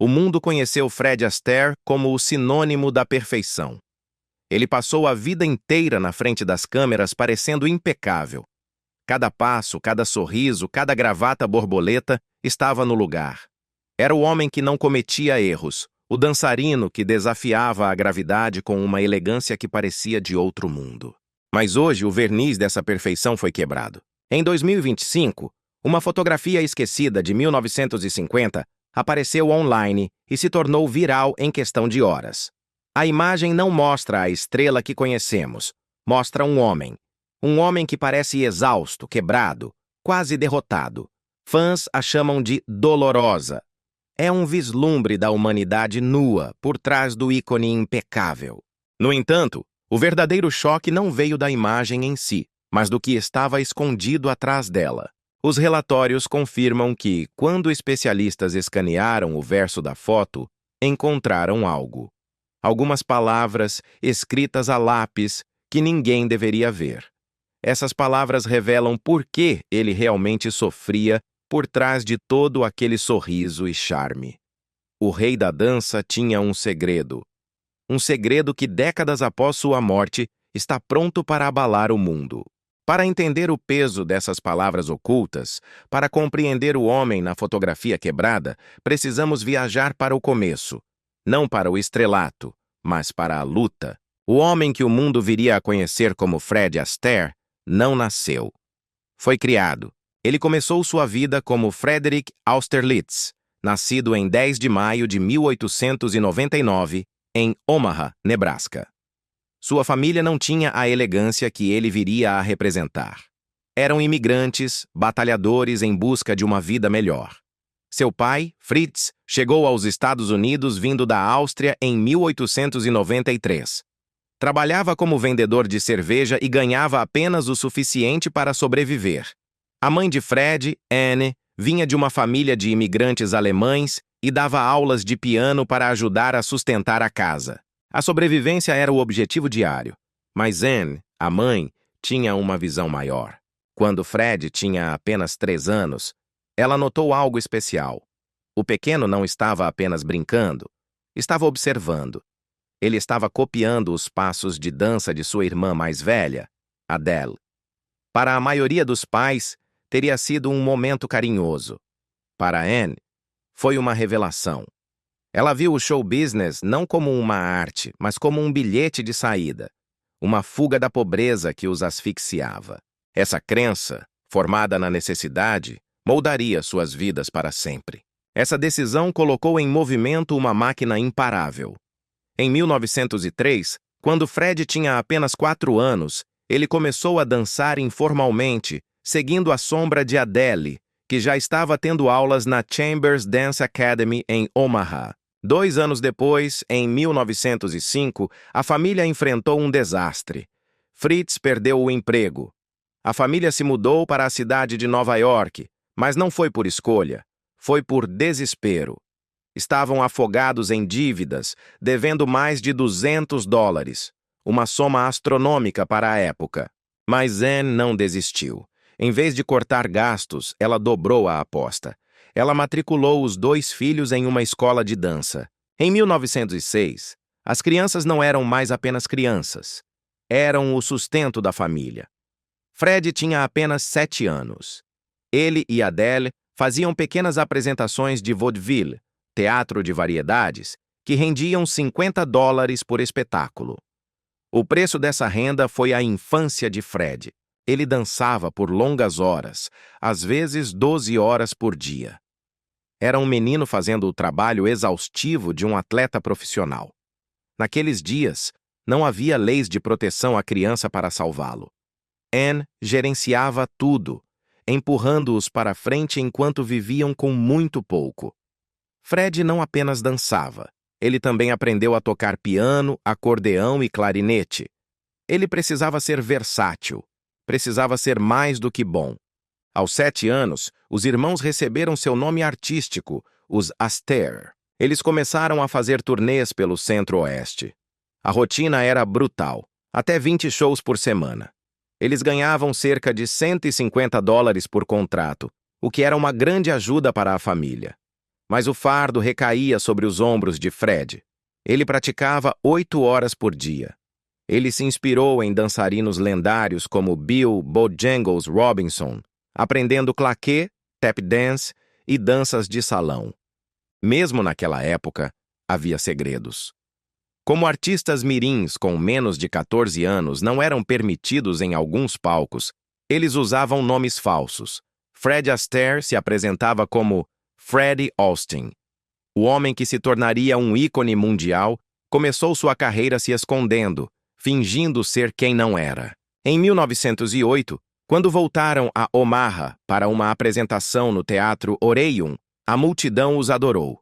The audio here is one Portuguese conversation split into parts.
o mundo conheceu Fred Astaire como o sinônimo da perfeição. Ele passou a vida inteira na frente das câmeras parecendo impecável. Cada passo, cada sorriso, cada gravata borboleta estava no lugar. Era o homem que não cometia erros, o dançarino que desafiava a gravidade com uma elegância que parecia de outro mundo. Mas hoje o verniz dessa perfeição foi quebrado. Em 2025, uma fotografia esquecida de 1950 apareceu online e se tornou viral em questão de horas. A imagem não mostra a estrela que conhecemos, mostra um homem. Um homem que parece exausto, quebrado, quase derrotado. Fãs a chamam de dolorosa. É um vislumbre da humanidade nua por trás do ícone impecável. No entanto, o verdadeiro choque não veio da imagem em si, mas do que estava escondido atrás dela. Os relatórios confirmam que, quando especialistas escanearam o verso da foto, encontraram algo. Algumas palavras escritas a lápis que ninguém deveria ver. Essas palavras revelam por que ele realmente sofria por trás de todo aquele sorriso e charme. O rei da dança tinha um segredo. Um segredo que, décadas após sua morte, está pronto para abalar o mundo. Para entender o peso dessas palavras ocultas, para compreender o homem na fotografia quebrada, precisamos viajar para o começo. Não para o estrelato, mas para a luta. O homem que o mundo viria a conhecer como Fred Astaire não nasceu. Foi criado. Ele começou sua vida como Frederick Austerlitz, nascido em 10 de maio de 1899, em Omaha, Nebraska. Sua família não tinha a elegância que ele viria a representar. Eram imigrantes, batalhadores em busca de uma vida melhor. Seu pai, Fritz, chegou aos Estados Unidos vindo da Áustria em 1893. Trabalhava como vendedor de cerveja e ganhava apenas o suficiente para sobreviver. A mãe de Fred, Anne, vinha de uma família de imigrantes alemães e dava aulas de piano para ajudar a sustentar a casa. A sobrevivência era o objetivo diário. Mas Anne, a mãe, tinha uma visão maior. Quando Fred tinha apenas 3 anos, ela notou algo especial. O pequeno não estava apenas brincando, estava observando. Ele estava copiando os passos de dança de sua irmã mais velha, Adele. Para a maioria dos pais, teria sido um momento carinhoso. Para Anne, foi uma revelação. Ela viu o show business não como uma arte, mas como um bilhete de saída, uma fuga da pobreza que os asfixiava. Essa crença, formada na necessidade, moldaria suas vidas para sempre. Essa decisão colocou em movimento uma máquina imparável. Em 1903, quando Fred tinha apenas 4 anos, ele começou a dançar informalmente, seguindo a sombra de Adele, que já estava tendo aulas na Chambers Dance Academy em Omaha. 2 anos depois, em 1905, a família enfrentou um desastre. Fritz perdeu o emprego. A família se mudou para a cidade de Nova York, mas não foi por escolha, foi por desespero. Estavam afogados em dívidas, devendo mais de $200, uma soma astronômica para a época. Mas Anne não desistiu. Em vez de cortar gastos, ela dobrou a aposta. Ela matriculou os 2 filhos em uma escola de dança. Em 1906, as crianças não eram mais apenas crianças. Eram o sustento da família. Fred tinha apenas 7 anos. Ele e Adele faziam pequenas apresentações de vaudeville, teatro de variedades, que rendiam $50 por espetáculo. O preço dessa renda foi a infância de Fred. Ele dançava por longas horas, às vezes 12 horas por dia. Era um menino fazendo o trabalho exaustivo de um atleta profissional. Naqueles dias, não havia leis de proteção à criança para salvá-lo. Anne gerenciava tudo, empurrando-os para frente enquanto viviam com muito pouco. Fred não apenas dançava, ele também aprendeu a tocar piano, acordeão e clarinete. Ele precisava ser versátil, precisava ser mais do que bom. Aos 7 anos, os irmãos receberam seu nome artístico, os Astaire. Eles começaram a fazer turnês pelo Centro-Oeste. A rotina era brutal, até 20 shows por semana. Eles ganhavam cerca de $150 por contrato, o que era uma grande ajuda para a família. Mas o fardo recaía sobre os ombros de Fred. Ele praticava 8 horas por dia. Ele se inspirou em dançarinos lendários como Bill Bojangles Robinson, aprendendo claqué, tap dance e danças de salão. Mesmo naquela época, havia segredos. Como artistas mirins com menos de 14 anos não eram permitidos em alguns palcos, eles usavam nomes falsos. Fred Astaire se apresentava como Freddie Austin. O homem que se tornaria um ícone mundial começou sua carreira se escondendo, fingindo ser quem não era. Em 1908, quando voltaram a Omaha para uma apresentação no Teatro Orion, a multidão os adorou.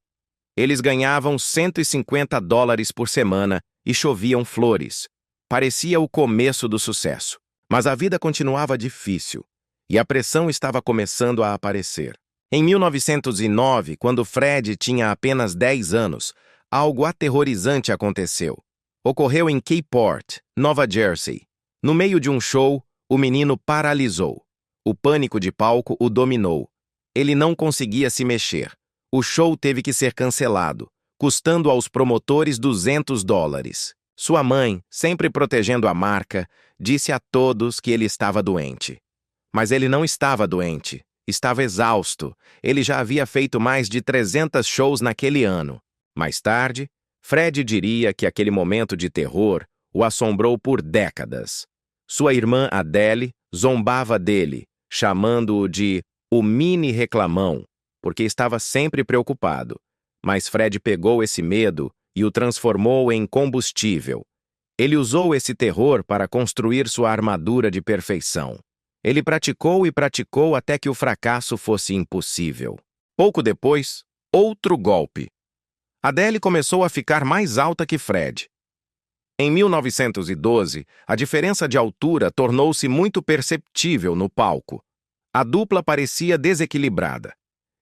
Eles ganhavam $150 por semana e choviam flores. Parecia o começo do sucesso. Mas a vida continuava difícil, e a pressão estava começando a aparecer. Em 1909, quando Fred tinha apenas 10 anos, algo aterrorizante aconteceu. Ocorreu em Keyport, Nova Jersey. No meio de um show, o menino paralisou. O pânico de palco o dominou. Ele não conseguia se mexer. O show teve que ser cancelado, custando aos promotores $200. Sua mãe, sempre protegendo a marca, disse a todos que ele estava doente. Mas ele não estava doente. Estava exausto. Ele já havia feito mais de 300 shows naquele ano. Mais tarde, Fred diria que aquele momento de terror o assombrou por décadas. Sua irmã Adele zombava dele, chamando-o de o mini reclamão, porque estava sempre preocupado. Mas Fred pegou esse medo e o transformou em combustível. Ele usou esse terror para construir sua armadura de perfeição. Ele praticou e praticou até que o fracasso fosse impossível. Pouco depois, outro golpe. Adele começou a ficar mais alta que Fred. Em 1912, a diferença de altura tornou-se muito perceptível no palco. A dupla parecia desequilibrada.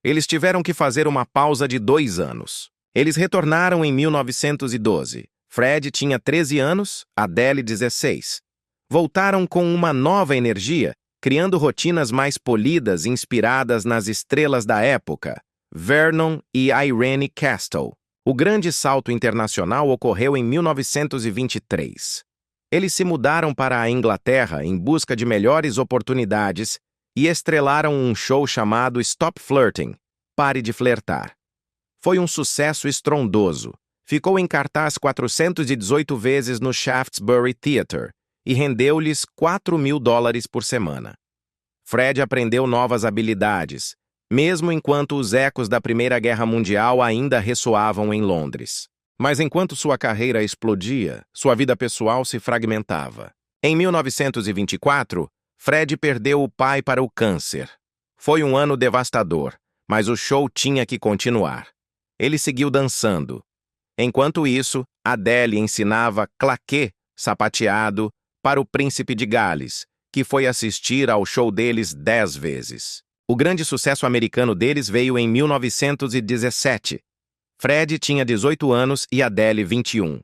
Eles tiveram que fazer uma pausa de 2 anos. Eles retornaram em 1912. Fred tinha 13 anos, Adele 16. Voltaram com uma nova energia, criando rotinas mais polidas inspiradas nas estrelas da época, Vernon e Irene Castle. O grande salto internacional ocorreu em 1923. Eles se mudaram para a Inglaterra em busca de melhores oportunidades e estrelaram um show chamado Stop Flirting, Pare de Flertar. Foi um sucesso estrondoso. Ficou em cartaz 418 vezes no Shaftesbury Theatre e rendeu-lhes $4.000 por semana. Fred aprendeu novas habilidades, mesmo enquanto os ecos da Primeira Guerra Mundial ainda ressoavam em Londres. Mas enquanto sua carreira explodia, sua vida pessoal se fragmentava. Em 1924, Fred perdeu o pai para o câncer. Foi um ano devastador, mas o show tinha que continuar. Ele seguiu dançando. Enquanto isso, Adele ensinava claqué, sapateado, para o príncipe de Gales, que foi assistir ao show deles 10 vezes. O grande sucesso americano deles veio em 1917. Fred tinha 18 anos e Adele 21.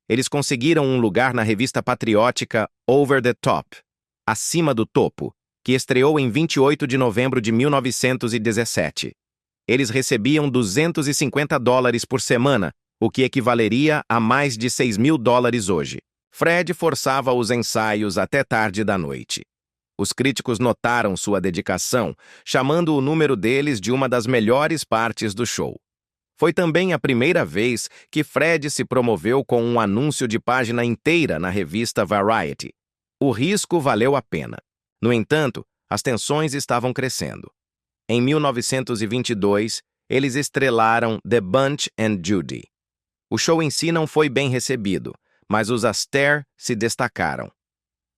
Eles conseguiram um lugar na revista patriótica Over the Top, Acima do Topo, que estreou em 28 de novembro de 1917. Eles recebiam $250 por semana, o que equivaleria a mais de $6.000 hoje. Fred forçava os ensaios até tarde da noite. Os críticos notaram sua dedicação, chamando o número deles de uma das melhores partes do show. Foi também a primeira vez que Fred se promoveu com um anúncio de página inteira na revista Variety. O risco valeu a pena. No entanto, as tensões estavam crescendo. Em 1922, eles estrelaram The Bunch and Judy. O show em si não foi bem recebido, mas os Astaire se destacaram.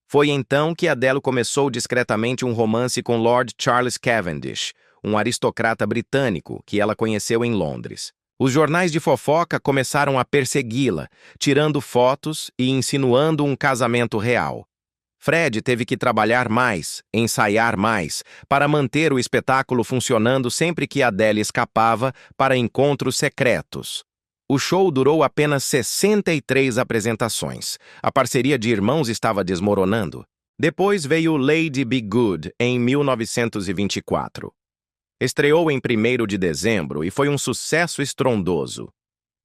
Foi então que Adele começou discretamente um romance com Lord Charles Cavendish, um aristocrata britânico que ela conheceu em Londres. Os jornais de fofoca começaram a persegui-la, tirando fotos e insinuando um casamento real. Fred teve que trabalhar mais, ensaiar mais, para manter o espetáculo funcionando sempre que Adele escapava para encontros secretos. O show durou apenas 63 apresentações. A parceria de irmãos estava desmoronando. Depois veio Lady Be Good, em 1924. Estreou em 1º de dezembro e foi um sucesso estrondoso.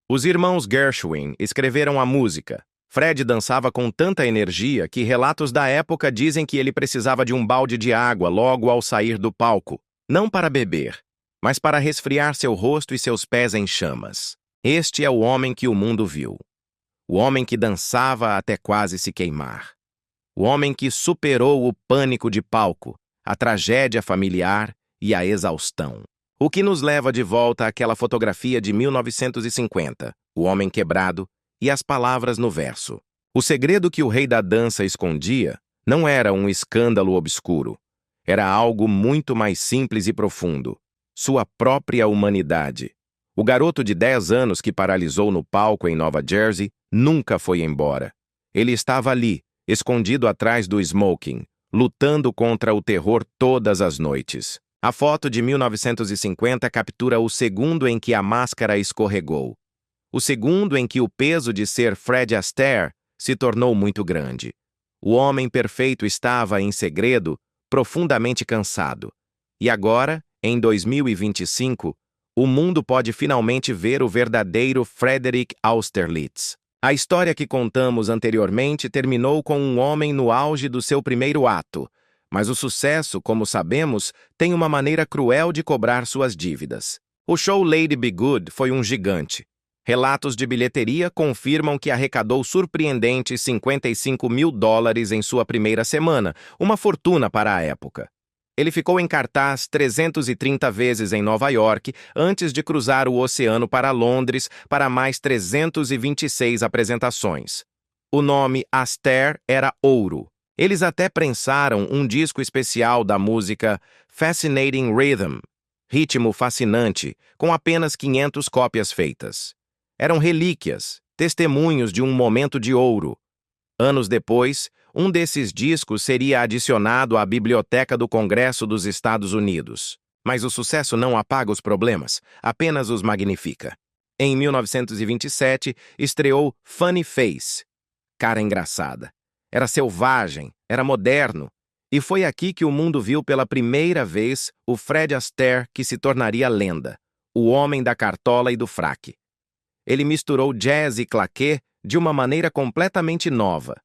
Os irmãos Gershwin escreveram a música. Fred dançava com tanta energia que relatos da época dizem que ele precisava de um balde de água logo ao sair do palco, não para beber, mas para resfriar seu rosto e seus pés em chamas. Este é o homem que o mundo viu. O homem que dançava até quase se queimar. O homem que superou o pânico de palco, a tragédia familiar e a exaustão. O que nos leva de volta àquela fotografia de 1950, o homem quebrado e as palavras no verso. O segredo que o rei da dança escondia não era um escândalo obscuro. Era algo muito mais simples e profundo. Sua própria humanidade. O garoto de 10 anos que paralisou no palco em Nova Jersey nunca foi embora. Ele estava ali, escondido atrás do smoking, lutando contra o terror todas as noites. A foto de 1950 captura o segundo em que a máscara escorregou. O segundo em que o peso de ser Fred Astaire se tornou muito grande. O homem perfeito estava, em segredo, profundamente cansado. E agora, em 2025, o mundo pode finalmente ver o verdadeiro Frederick Austerlitz. A história que contamos anteriormente terminou com um homem no auge do seu primeiro ato, mas o sucesso, como sabemos, tem uma maneira cruel de cobrar suas dívidas. O show Lady Be Good foi um gigante. Relatos de bilheteria confirmam que arrecadou surpreendentes $55 mil em sua primeira semana, uma fortuna para a época. Ele ficou em cartaz 330 vezes em Nova York antes de cruzar o oceano para Londres para mais 326 apresentações. O nome Astaire era ouro. Eles até prensaram um disco especial da música Fascinating Rhythm, ritmo fascinante, com apenas 500 cópias feitas. Eram relíquias, testemunhos de um momento de ouro. Anos depois, um desses discos seria adicionado à Biblioteca do Congresso dos Estados Unidos. Mas o sucesso não apaga os problemas, apenas os magnifica. Em 1927, estreou Funny Face, Cara Engraçada. Era selvagem, era moderno, e foi aqui que o mundo viu pela primeira vez o Fred Astaire que se tornaria lenda, o homem da cartola e do fraque. Ele misturou jazz e claqué de uma maneira completamente nova.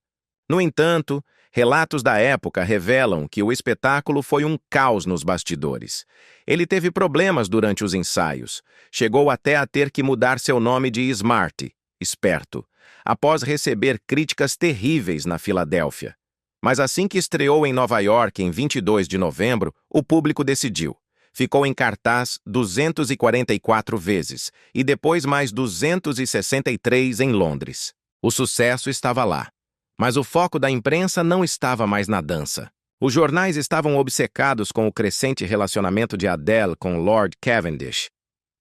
No entanto, relatos da época revelam que o espetáculo foi um caos nos bastidores. Ele teve problemas durante os ensaios. Chegou até a ter que mudar seu nome de Smart, esperto, após receber críticas terríveis na Filadélfia. Mas assim que estreou em Nova York em 22 de novembro, o público decidiu. Ficou em cartaz 244 vezes e depois mais 263 em Londres. O sucesso estava lá. Mas o foco da imprensa não estava mais na dança. Os jornais estavam obcecados com o crescente relacionamento de Adele com Lord Cavendish.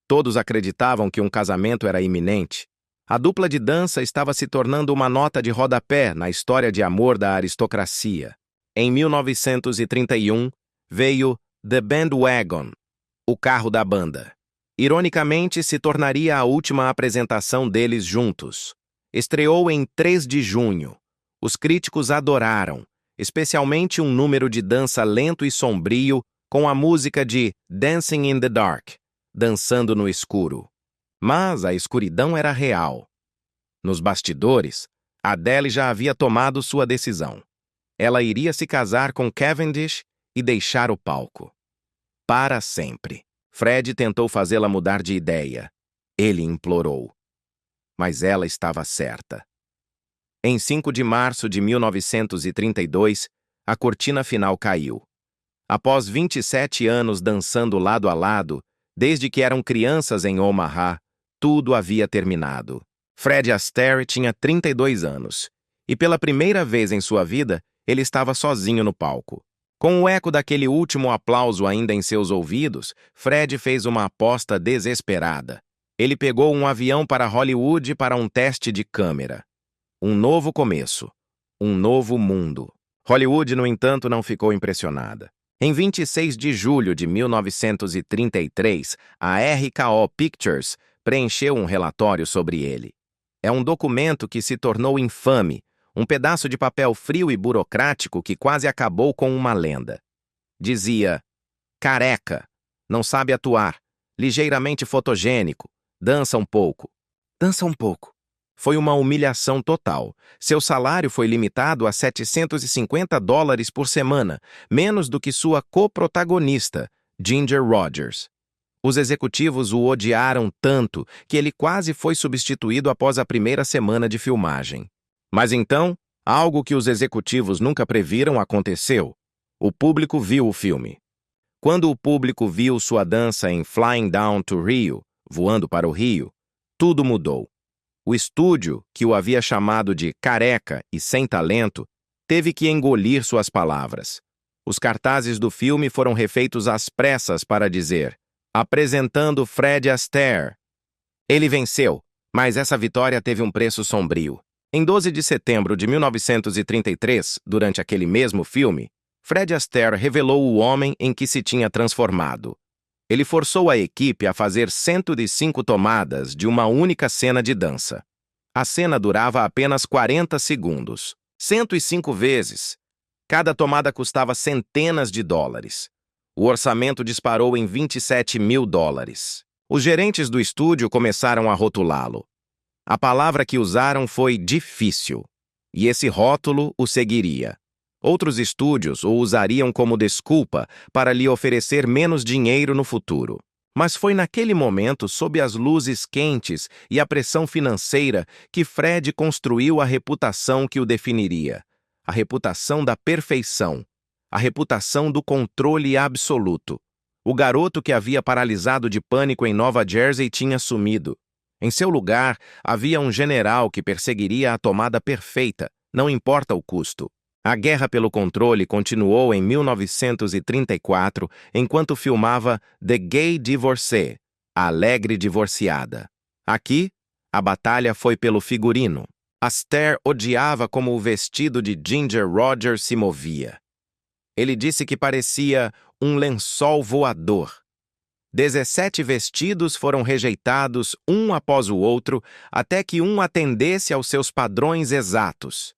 Todos acreditavam que um casamento era iminente. A dupla de dança estava se tornando uma nota de rodapé na história de amor da aristocracia. Em 1931, veio The Bandwagon, o carro da banda. Ironicamente, se tornaria a última apresentação deles juntos. Estreou em 3 de junho. Os críticos adoraram, especialmente um número de dança lento e sombrio com a música de Dancing in the Dark, Dançando no Escuro. Mas a escuridão era real. Nos bastidores, Adele já havia tomado sua decisão. Ela iria se casar com Cavendish e deixar o palco. Para sempre. Fred tentou fazê-la mudar de ideia. Ele implorou. Mas ela estava certa. Em 5 de março de 1932, a cortina final caiu. Após 27 anos dançando lado a lado, desde que eram crianças em Omaha, tudo havia terminado. Fred Astaire tinha 32 anos, e pela primeira vez em sua vida, ele estava sozinho no palco. Com o eco daquele último aplauso ainda em seus ouvidos, Fred fez uma aposta desesperada. Ele pegou um avião para Hollywood para um teste de câmera. Um novo começo. Um novo mundo. Hollywood, no entanto, não ficou impressionada. Em 26 de julho de 1933, a RKO Pictures preencheu um relatório sobre ele. É um documento que se tornou infame, um pedaço de papel frio e burocrático que quase acabou com uma lenda. Dizia: careca, não sabe atuar, ligeiramente fotogênico, dança um pouco. Dança um pouco. Foi uma humilhação total. Seu salário foi limitado a $750 por semana, menos do que sua coprotagonista, Ginger Rogers. Os executivos o odiaram tanto que ele quase foi substituído após a primeira semana de filmagem. Mas então, algo que os executivos nunca previram aconteceu. O público viu o filme. Quando o público viu sua dança em Flying Down to Rio, voando para o Rio, tudo mudou. O estúdio, que o havia chamado de careca e sem talento, teve que engolir suas palavras. Os cartazes do filme foram refeitos às pressas para dizer: apresentando Fred Astaire. Ele venceu, mas essa vitória teve um preço sombrio. Em 12 de setembro de 1933, durante aquele mesmo filme, Fred Astaire revelou o homem em que se tinha transformado. Ele forçou a equipe a fazer 105 tomadas de uma única cena de dança. A cena durava apenas 40 segundos. 105 vezes. Cada tomada custava centenas de dólares. O orçamento disparou em $27 mil. Os gerentes do estúdio começaram a rotulá-lo. A palavra que usaram foi difícil. E esse rótulo o seguiria. Outros estúdios o usariam como desculpa para lhe oferecer menos dinheiro no futuro. Mas foi naquele momento, sob as luzes quentes e a pressão financeira, que Fred construiu a reputação que o definiria. A reputação da perfeição. A reputação do controle absoluto. O garoto que havia paralisado de pânico em Nova Jersey tinha sumido. Em seu lugar, havia um general que perseguiria a tomada perfeita, não importa o custo. A guerra pelo controle continuou em 1934, enquanto filmava The Gay Divorcee, a alegre divorciada. Aqui, a batalha foi pelo figurino. Astaire odiava como o vestido de Ginger Rogers se movia. Ele disse que parecia um lençol voador. 17 vestidos foram rejeitados um após o outro, até que um atendesse aos seus padrões exatos.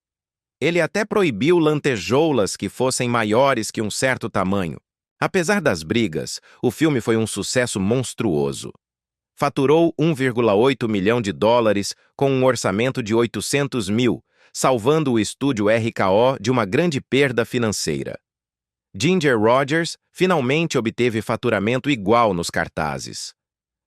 Ele até proibiu lantejoulas que fossem maiores que um certo tamanho. Apesar das brigas, o filme foi um sucesso monstruoso. Faturou $1,8 milhão com um orçamento de 800 mil, salvando o estúdio RKO de uma grande perda financeira. Ginger Rogers finalmente obteve faturamento igual nos cartazes.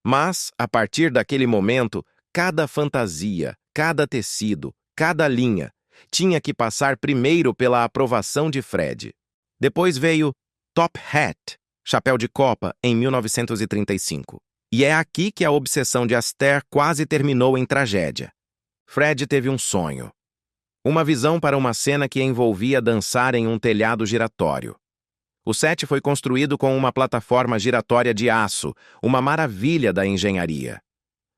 Mas, a partir daquele momento, cada fantasia, cada tecido, cada linha, tinha que passar primeiro pela aprovação de Fred. Depois veio Top Hat, Chapéu de Copa, em 1935. E é aqui que a obsessão de Astaire quase terminou em tragédia. Fred teve um sonho. Uma visão para uma cena que envolvia dançar em um telhado giratório. O set foi construído com uma plataforma giratória de aço, uma maravilha da engenharia.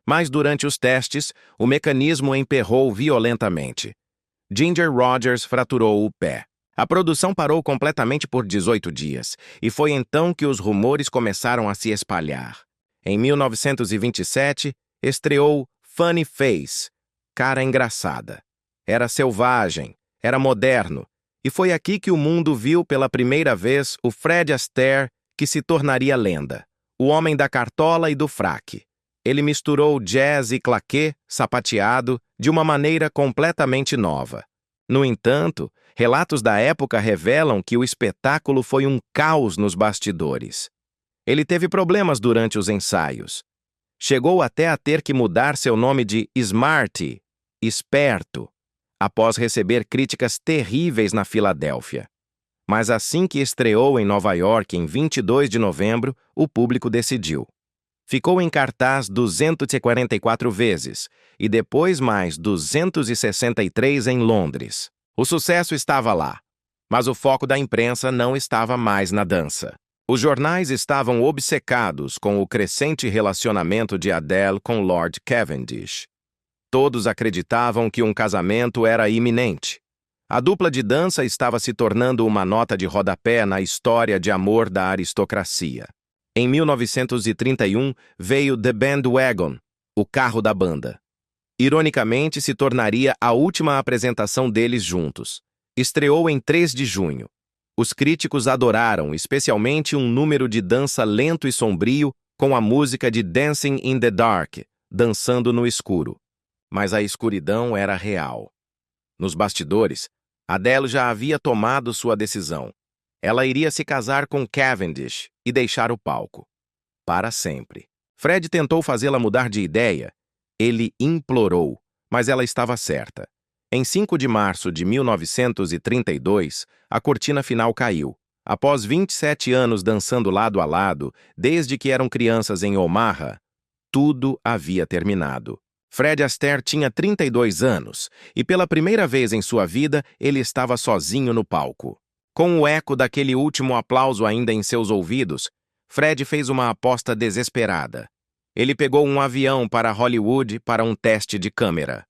Mas durante os testes, o mecanismo emperrou violentamente. Ginger Rogers fraturou o pé. A produção parou completamente por 18 dias, e foi então que os rumores começaram a se espalhar. Em 1927, estreou Funny Face, Cara Engraçada. Era selvagem, era moderno, e foi aqui que o mundo viu pela primeira vez o Fred Astaire que se tornaria lenda, o homem da cartola e do fraque. Ele misturou jazz e claqué, sapateado, de uma maneira completamente nova. No entanto, relatos da época revelam que o espetáculo foi um caos nos bastidores. Ele teve problemas durante os ensaios. Chegou até a ter que mudar seu nome de Smarty, esperto, após receber críticas terríveis na Filadélfia. Mas assim que estreou em Nova York em 22 de novembro, o público decidiu. Ficou em cartaz 244 vezes e depois mais 263 em Londres. O sucesso estava lá, mas o foco da imprensa não estava mais na dança. Os jornais estavam obcecados com o crescente relacionamento de Adele com Lord Cavendish. Todos acreditavam que um casamento era iminente. A dupla de dança estava se tornando uma nota de rodapé na história de amor da aristocracia. Em 1931, veio The Bandwagon, o carro da banda. Ironicamente, se tornaria a última apresentação deles juntos. Estreou em 3 de junho. Os críticos adoraram, especialmente um número de dança lento e sombrio com a música de Dancing in the Dark, dançando no escuro. Mas a escuridão era real. Nos bastidores, Adele já havia tomado sua decisão. Ela iria se casar com Cavendish e deixar o palco. Para sempre. Fred tentou fazê-la mudar de ideia. Ele implorou, mas ela estava certa. Em 5 de março de 1932, a cortina final caiu. Após 27 anos dançando lado a lado, desde que eram crianças em Omaha, tudo havia terminado. Fred Astaire tinha 32 anos e, pela primeira vez em sua vida, ele estava sozinho no palco. Com o eco daquele último aplauso ainda em seus ouvidos, Fred fez uma aposta desesperada. Ele pegou um avião para Hollywood para um teste de câmera.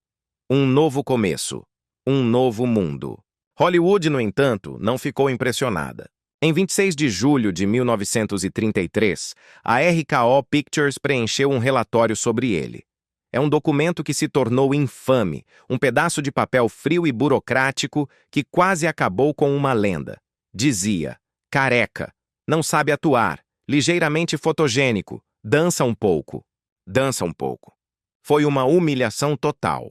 Um novo começo. Um novo mundo. Hollywood, no entanto, não ficou impressionada. Em 26 de julho de 1933, a RKO Pictures preencheu um relatório sobre ele. É um documento que se tornou infame, um pedaço de papel frio e burocrático que quase acabou com uma lenda. Dizia: careca, não sabe atuar, ligeiramente fotogênico, dança um pouco. Dança um pouco. Foi uma humilhação total.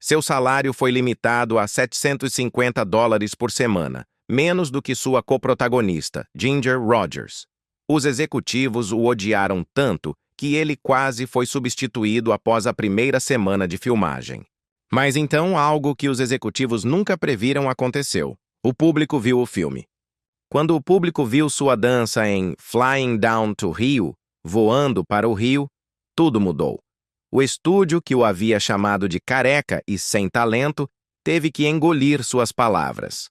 Seu salário foi limitado a $750 por semana, menos do que sua coprotagonista, Ginger Rogers. Os executivos o odiaram tanto que ele quase foi substituído após a primeira semana de filmagem. Mas então algo que os executivos nunca previram aconteceu. O público viu o filme. Quando o público viu sua dança em Flying Down to Rio, voando para o Rio, tudo mudou. O estúdio, que o havia chamado de careca e sem talento, teve que engolir suas palavras.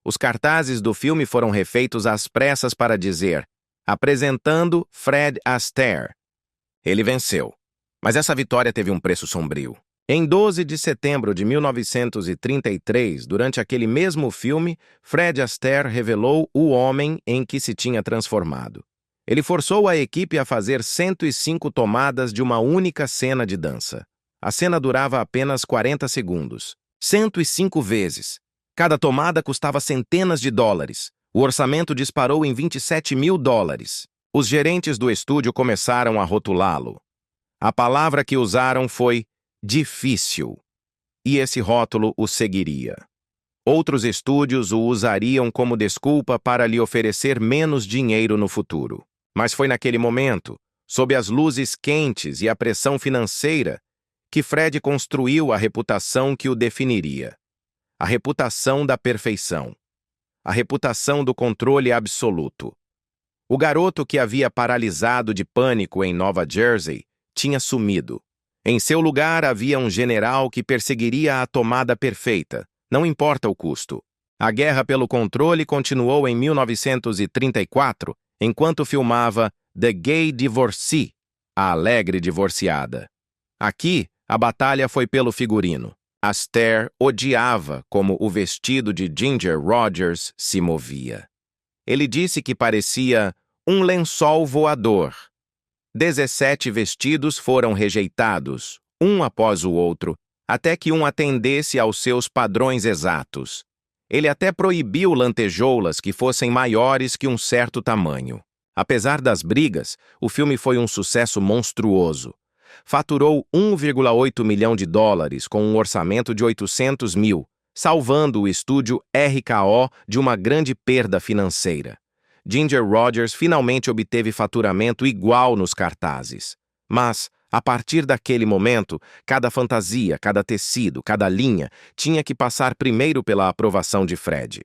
Os cartazes do filme foram refeitos às pressas para dizer: apresentando Fred Astaire. Ele venceu. Mas essa vitória teve um preço sombrio. Em 12 de setembro de 1933, durante aquele mesmo filme, Fred Astaire revelou o homem em que se tinha transformado. Ele forçou a equipe a fazer 105 tomadas de uma única cena de dança. A cena durava apenas 40 segundos. 105 vezes. Cada tomada custava centenas de dólares. O orçamento disparou em $27 mil. Os gerentes do estúdio começaram a rotulá-lo. A palavra que usaram foi difícil. E esse rótulo o seguiria. Outros estúdios o usariam como desculpa para lhe oferecer menos dinheiro no futuro. Mas foi naquele momento, sob as luzes quentes e a pressão financeira, que Fred construiu a reputação que o definiria. A reputação da perfeição. A reputação do controle absoluto. O garoto que havia paralisado de pânico em Nova Jersey tinha sumido. Em seu lugar havia um general que perseguiria a tomada perfeita, não importa o custo. A guerra pelo controle continuou em 1934, enquanto filmava The Gay Divorcee, a alegre divorciada. Aqui, a batalha foi pelo figurino. Astaire odiava como o vestido de Ginger Rogers se movia. Ele disse que parecia um lençol voador. 17 vestidos foram rejeitados, um após o outro, até que um atendesse aos seus padrões exatos. Ele até proibiu lantejoulas que fossem maiores que um certo tamanho. Apesar das brigas, o filme foi um sucesso monstruoso. Faturou $1,8 milhão com um orçamento de 800 mil, salvando o estúdio RKO de uma grande perda financeira. Ginger Rogers finalmente obteve faturamento igual nos cartazes. Mas, a partir daquele momento, cada fantasia, cada tecido, cada linha tinha que passar primeiro pela aprovação de Fred.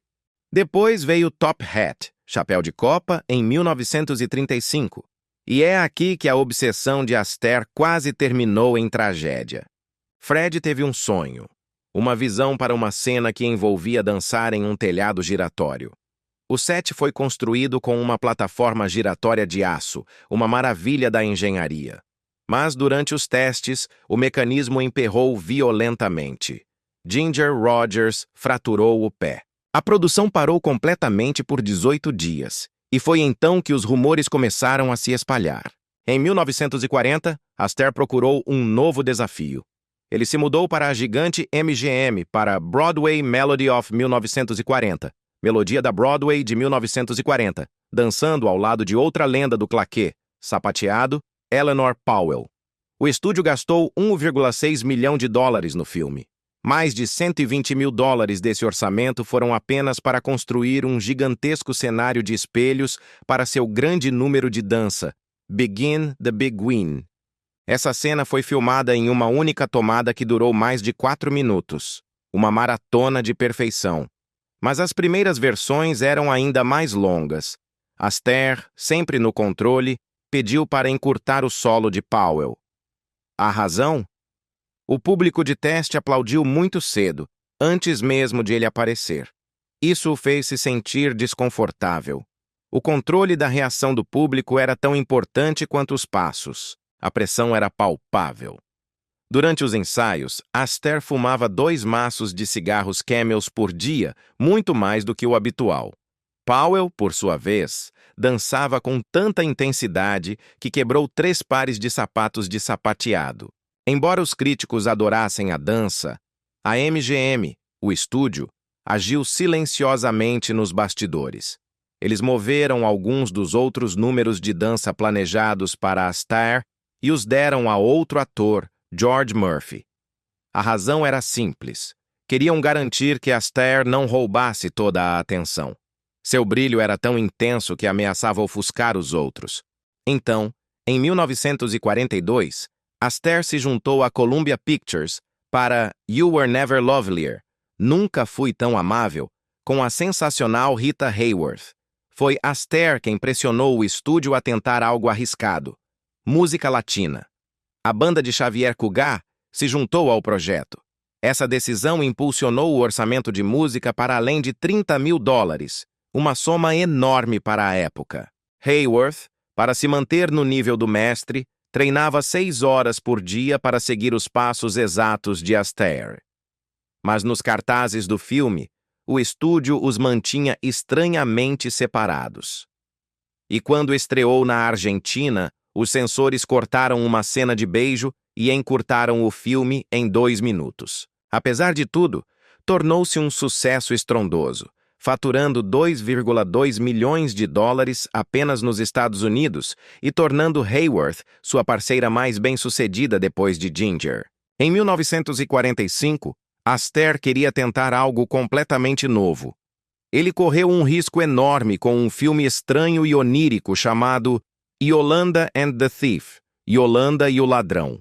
Depois veio Top Hat, Chapéu de Copa, em 1935. E é aqui que a obsessão de Astaire quase terminou em tragédia. Fred teve um sonho, uma visão para uma cena que envolvia dançar em um telhado giratório. O set foi construído com uma plataforma giratória de aço, uma maravilha da engenharia. Mas durante os testes, o mecanismo emperrou violentamente. Ginger Rogers fraturou o pé. A produção parou completamente por 18 dias. E foi então que os rumores começaram a se espalhar. Em 1940, Astaire procurou um novo desafio. Ele se mudou para a gigante MGM para Broadway Melody of 1940, melodia da Broadway de 1940, dançando ao lado de outra lenda do claqué, sapateado, Eleanor Powell. O estúdio gastou US$ 1,6 milhão no filme. Mais de US$ 120 mil desse orçamento foram apenas para construir um gigantesco cenário de espelhos para seu grande número de dança, Begin the Big Win. Essa cena foi filmada em uma única tomada que durou mais de 4 minutos, uma maratona de perfeição. Mas as primeiras versões eram ainda mais longas. Astaire, sempre no controle, pediu para encurtar o solo de Powell. A razão? O público de teste aplaudiu muito cedo, antes mesmo de ele aparecer. Isso o fez se sentir desconfortável. O controle da reação do público era tão importante quanto os passos. A pressão era palpável. Durante os ensaios, Astaire fumava 2 maços de cigarros Camels por dia, muito mais do que o habitual. Powell, por sua vez, dançava com tanta intensidade que quebrou 3 pares de sapatos de sapateado. Embora os críticos adorassem a dança, a MGM, o estúdio, agiu silenciosamente nos bastidores. Eles moveram alguns dos outros números de dança planejados para Astaire e os deram a outro ator, George Murphy. A razão era simples. Queriam garantir que Astaire não roubasse toda a atenção. Seu brilho era tão intenso que ameaçava ofuscar os outros. Então, em 1942, Astaire se juntou à Columbia Pictures para You Were Never Lovelier, Nunca Fui Tão Amável, com a sensacional Rita Hayworth. Foi Astaire quem pressionou o estúdio a tentar algo arriscado: música latina. A banda de Xavier Cugat se juntou ao projeto. Essa decisão impulsionou o orçamento de música para além de US$ 30 mil, uma soma enorme para a época. Hayworth, para se manter no nível do mestre, treinava 6 horas por dia para seguir os passos exatos de Astaire. Mas nos cartazes do filme, o estúdio os mantinha estranhamente separados. E quando estreou na Argentina, os censores cortaram uma cena de beijo e encurtaram o filme em 2 minutos. Apesar de tudo, tornou-se um sucesso estrondoso, faturando US$ 2,2 milhões apenas nos Estados Unidos e tornando Hayworth sua parceira mais bem-sucedida depois de Ginger. Em 1945, Astaire queria tentar algo completamente novo. Ele correu um risco enorme com um filme estranho e onírico chamado Yolanda and the Thief, Yolanda e o Ladrão.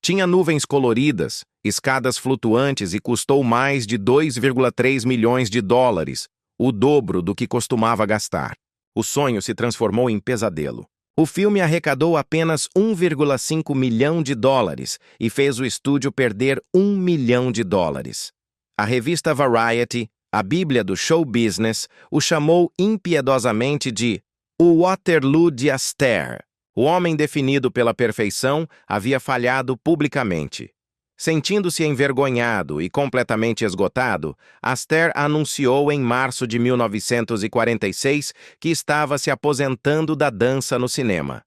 Tinha nuvens coloridas, escadas flutuantes e custou mais de US$ 2,3 milhões, o dobro do que costumava gastar. O sonho se transformou em pesadelo. O filme arrecadou apenas US$ 1,5 milhão e fez o estúdio perder US$ 1 milhão. A revista Variety, a bíblia do show business, o chamou impiedosamente de o Waterloo de Astaire. O homem definido pela perfeição havia falhado publicamente. Sentindo-se envergonhado e completamente esgotado, Astaire anunciou em março de 1946 que estava se aposentando da dança no cinema.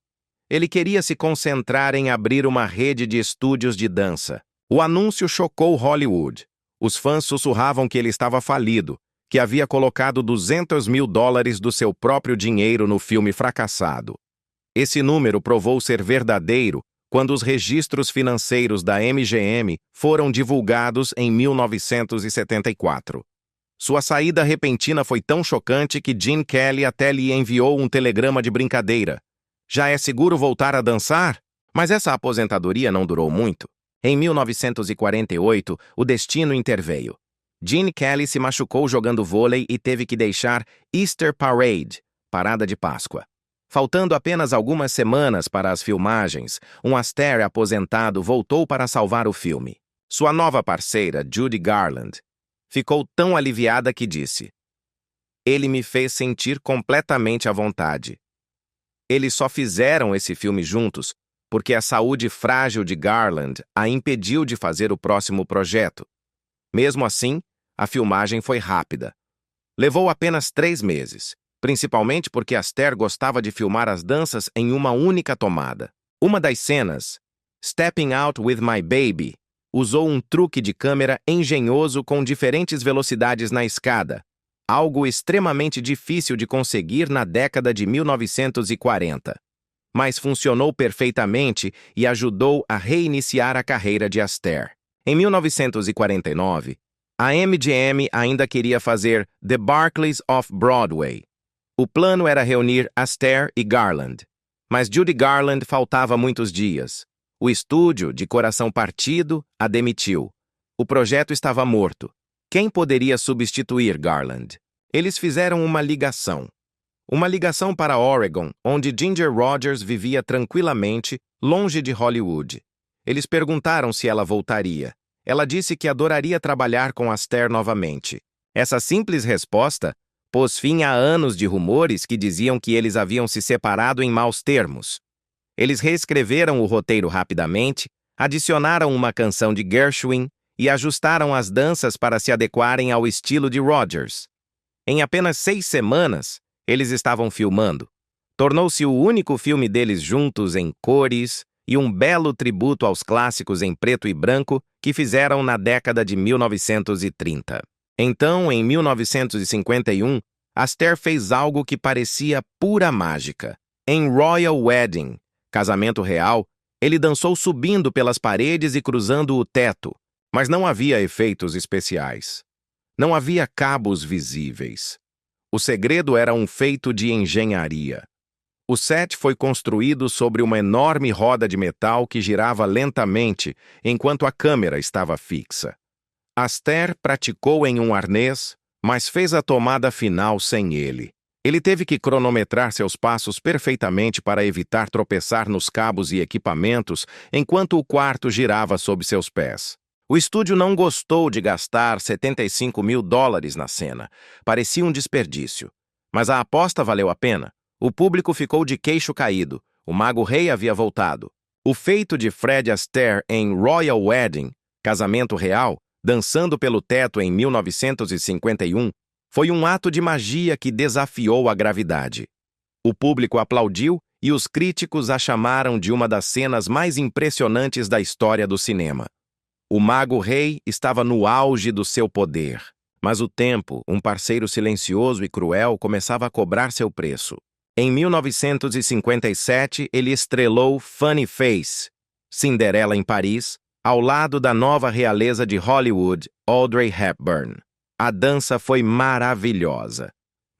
Ele queria se concentrar em abrir uma rede de estúdios de dança. O anúncio chocou Hollywood. Os fãs sussurravam que ele estava falido, que havia colocado US$ 200 mil do seu próprio dinheiro no filme fracassado. Esse número provou ser verdadeiro quando os registros financeiros da MGM foram divulgados em 1974. Sua saída repentina foi tão chocante que Gene Kelly até lhe enviou um telegrama de brincadeira. Já é seguro voltar a dançar? Mas essa aposentadoria não durou muito. Em 1948, o destino interveio. Gene Kelly se machucou jogando vôlei e teve que deixar Easter Parade, Parada de Páscoa. Faltando apenas algumas semanas para as filmagens, um Astaire aposentado voltou para salvar o filme. Sua nova parceira, Judy Garland, ficou tão aliviada que disse: "Ele me fez sentir completamente à vontade." Eles só fizeram esse filme juntos porque a saúde frágil de Garland a impediu de fazer o próximo projeto. Mesmo assim, a filmagem foi rápida. Levou apenas 3 meses. Principalmente porque Astaire gostava de filmar as danças em uma única tomada. Uma das cenas, Stepping Out with My Baby, usou um truque de câmera engenhoso com diferentes velocidades na escada, algo extremamente difícil de conseguir na década de 1940. Mas funcionou perfeitamente e ajudou a reiniciar a carreira de Astaire. Em 1949, a MGM ainda queria fazer The Barclays of Broadway. O plano era reunir Astaire e Garland. Mas Judy Garland faltava muitos dias. O estúdio, de coração partido, a demitiu. O projeto estava morto. Quem poderia substituir Garland? Eles fizeram uma ligação. Uma ligação para Oregon, onde Ginger Rogers vivia tranquilamente, longe de Hollywood. Eles perguntaram se ela voltaria. Ela disse que adoraria trabalhar com Astaire novamente. Essa simples resposta pôs fim a anos de rumores que diziam que eles haviam se separado em maus termos. Eles reescreveram o roteiro rapidamente, adicionaram uma canção de Gershwin e ajustaram as danças para se adequarem ao estilo de Rogers. Em apenas 6 semanas, eles estavam filmando. Tornou-se o único filme deles juntos em cores e um belo tributo aos clássicos em preto e branco que fizeram na década de 1930. Então, em 1951, Astaire fez algo que parecia pura mágica. Em Royal Wedding, Casamento Real, ele dançou subindo pelas paredes e cruzando o teto, mas não havia efeitos especiais. Não havia cabos visíveis. O segredo era um feito de engenharia. O set foi construído sobre uma enorme roda de metal que girava lentamente enquanto a câmera estava fixa. Astaire praticou em um arnês, mas fez a tomada final sem ele. Ele teve que cronometrar seus passos perfeitamente para evitar tropeçar nos cabos e equipamentos enquanto o quarto girava sob seus pés. O estúdio não gostou de gastar $75 mil na cena. Parecia um desperdício. Mas a aposta valeu a pena. O público ficou de queixo caído. O Mago Rei havia voltado. O feito de Fred Astaire em Royal Wedding, Casamento Real, dançando pelo teto em 1951, foi um ato de magia que desafiou a gravidade. O público aplaudiu e os críticos a chamaram de uma das cenas mais impressionantes da história do cinema. O Mago Rei estava no auge do seu poder, mas o tempo, um parceiro silencioso e cruel, começava a cobrar seu preço. Em 1957, ele estrelou Funny Face, Cinderela em Paris, ao lado da nova realeza de Hollywood, Audrey Hepburn. A dança foi maravilhosa.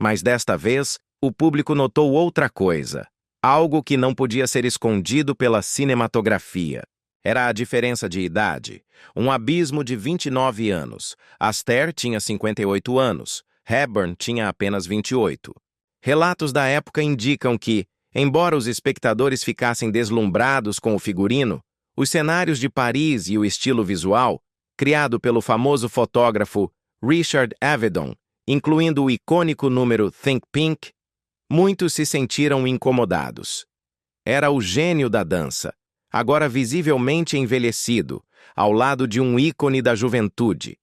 Mas desta vez, o público notou outra coisa, algo que não podia ser escondido pela cinematografia. Era a diferença de idade, um abismo de 29 anos. Astaire tinha 58 anos, Hepburn tinha apenas 28. Relatos da época indicam que, embora os espectadores ficassem deslumbrados com o figurino, os cenários de Paris e o estilo visual, criado pelo famoso fotógrafo Richard Avedon, incluindo o icônico número Think Pink, muitos se sentiram incomodados. Era o gênio da dança, agora visivelmente envelhecido, ao lado de um ícone da juventude.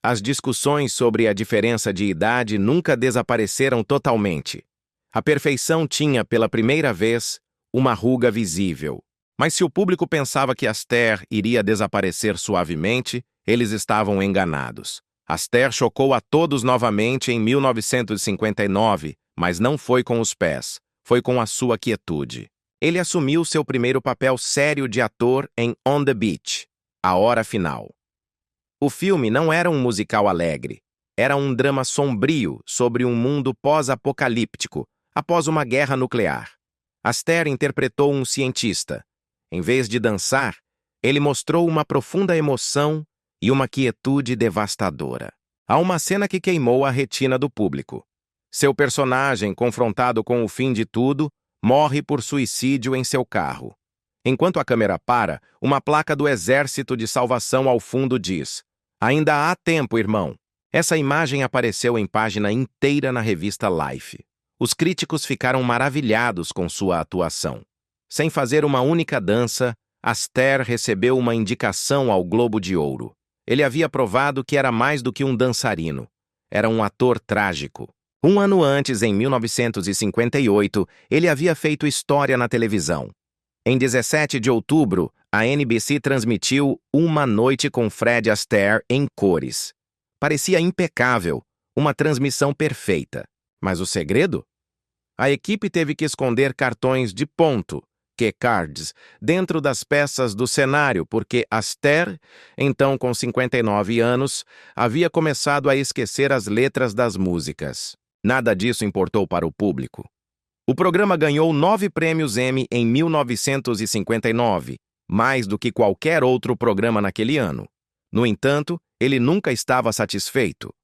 As discussões sobre a diferença de idade nunca desapareceram totalmente. A perfeição tinha, pela primeira vez, uma ruga visível. Mas se o público pensava que Astaire iria desaparecer suavemente, eles estavam enganados. Astaire chocou a todos novamente em 1959, mas não foi com os pés, foi com a sua quietude. Ele assumiu seu primeiro papel sério de ator em On the Beach, A Hora Final. O filme não era um musical alegre, era um drama sombrio sobre um mundo pós-apocalíptico, após uma guerra nuclear. Astaire interpretou um cientista. Em vez de dançar, ele mostrou uma profunda emoção e uma quietude devastadora. Há uma cena que queimou a retina do público. Seu personagem, confrontado com o fim de tudo, morre por suicídio em seu carro. Enquanto a câmera para, uma placa do Exército de Salvação ao fundo diz: "Ainda há tempo, irmão." Essa imagem apareceu em página inteira na revista Life. Os críticos ficaram maravilhados com sua atuação. Sem fazer uma única dança, Astaire recebeu uma indicação ao Globo de Ouro. Ele havia provado que era mais do que um dançarino. Era um ator trágico. Um ano antes, em 1958, ele havia feito história na televisão. Em 17 de outubro, a NBC transmitiu Uma Noite com Fred Astaire em cores. Parecia impecável, Uma transmissão perfeita. Mas o segredo? A equipe teve que esconder cartões de ponto, key cards, dentro das peças do cenário, porque Astaire, então com 59 anos, havia começado a esquecer as letras das músicas. Nada disso importou para o público. O programa ganhou 9 prêmios Emmy em 1959, mais do que qualquer outro programa naquele ano. No entanto, ele nunca estava satisfeito.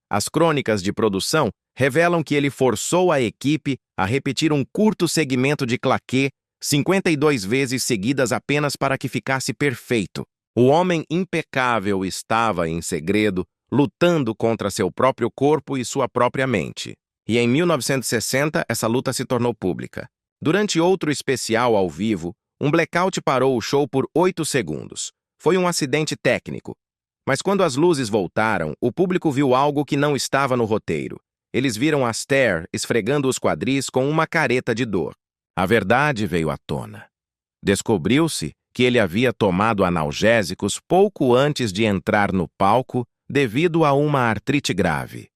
As crônicas de produção revelam que ele forçou a equipe a repetir um curto segmento de claquet 52 vezes seguidas apenas para que ficasse perfeito. O homem impecável estava, em segredo, lutando contra seu próprio corpo e sua própria mente. E em 1960, essa luta se tornou pública. Durante outro especial ao vivo, um blackout parou o show por 8 segundos. Foi um acidente técnico. Mas quando as luzes voltaram, o público viu algo que não estava no roteiro. Eles viram Astaire esfregando os quadris com uma careta de dor. A verdade veio à tona. Descobriu-se que ele havia tomado analgésicos pouco antes de entrar no palco devido a uma artrite grave.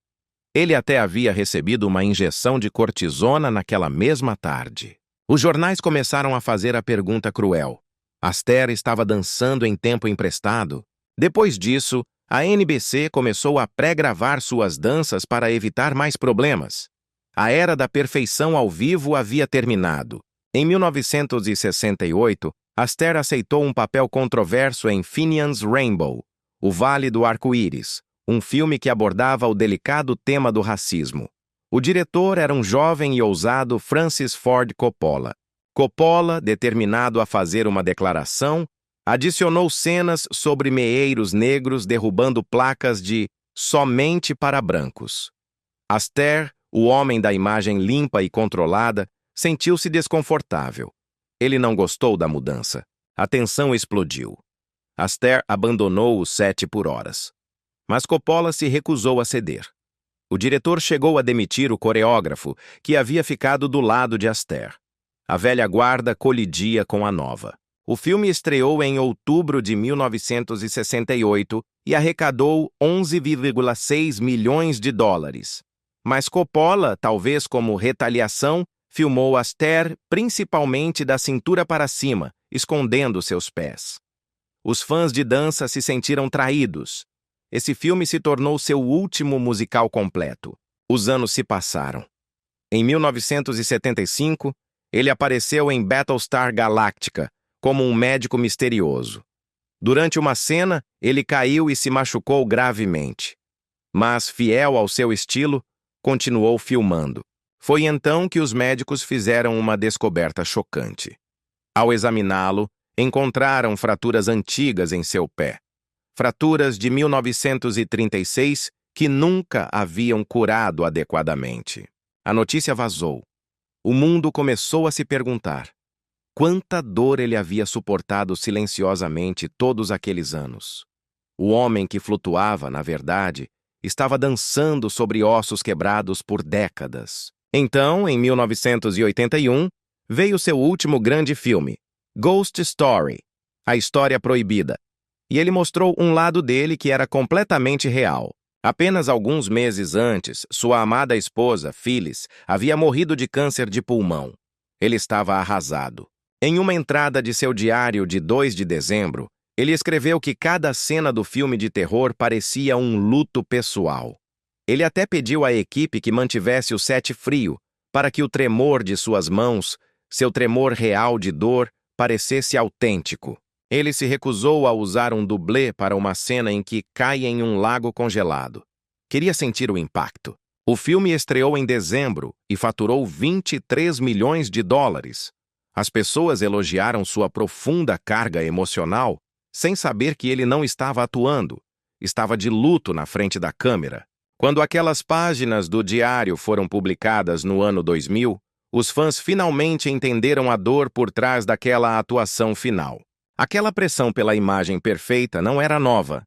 Ele até havia recebido uma injeção de cortisona naquela mesma tarde. Os jornais começaram a fazer a pergunta cruel. Astaire estava dançando em tempo emprestado? Depois disso, a NBC começou a pré-gravar suas danças para evitar mais problemas. A era da perfeição ao vivo havia terminado. Em 1968, Astaire aceitou um papel controverso em Finian's Rainbow, O Vale do Arco-Íris, um filme que abordava o delicado tema do racismo. O diretor era um jovem e ousado Francis Ford Coppola. Coppola, determinado a fazer uma declaração, adicionou cenas sobre meeiros negros derrubando placas de "somente para brancos". Astaire, o homem da imagem limpa e controlada, sentiu-se desconfortável. Ele não gostou da mudança. A tensão explodiu. Astaire abandonou o set por horas. Mas Coppola se recusou a ceder. O diretor chegou a demitir o coreógrafo, que havia ficado do lado de Astaire. A velha guarda colidia com a nova. O filme estreou em outubro de 1968 e arrecadou 11,6 milhões de dólares. Mas Coppola, talvez como retaliação, filmou Astaire principalmente da cintura para cima, escondendo seus pés. Os fãs de dança se sentiram traídos. Esse filme se tornou seu último musical completo. Os anos se passaram. Em 1975, ele apareceu em Battlestar Galactica como um médico misterioso. Durante uma cena, ele caiu e se machucou gravemente. Mas, fiel ao seu estilo, continuou filmando. Foi então que os médicos fizeram uma descoberta chocante. Ao examiná-lo, encontraram fraturas antigas em seu pé. Fraturas de 1936 que nunca haviam curado adequadamente. A notícia vazou. O mundo começou a se perguntar quanta dor ele havia suportado silenciosamente todos aqueles anos. O homem que flutuava, na verdade, estava dançando sobre ossos quebrados por décadas. Então, em 1981, veio seu último grande filme, Ghost Story, A História Proibida. E ele mostrou um lado dele que era completamente real. Apenas alguns meses antes, sua amada esposa, Phyllis, havia morrido de câncer de pulmão. Ele estava arrasado. Em uma entrada de seu diário de 2 de dezembro, ele escreveu que cada cena do filme de terror parecia um luto pessoal. Ele até pediu à equipe que mantivesse o set frio, para que o tremor de suas mãos, seu tremor real de dor, parecesse autêntico. Ele se recusou a usar um dublê para uma cena em que cai em um lago congelado. Queria sentir o impacto. O filme estreou em dezembro e faturou 23 milhões de dólares. As pessoas elogiaram sua profunda carga emocional, sem saber que ele não estava atuando. Estava de luto na frente da câmera. Quando aquelas páginas do diário foram publicadas no ano 2000, os fãs finalmente entenderam a dor por trás daquela atuação final. Aquela pressão pela imagem perfeita não era nova.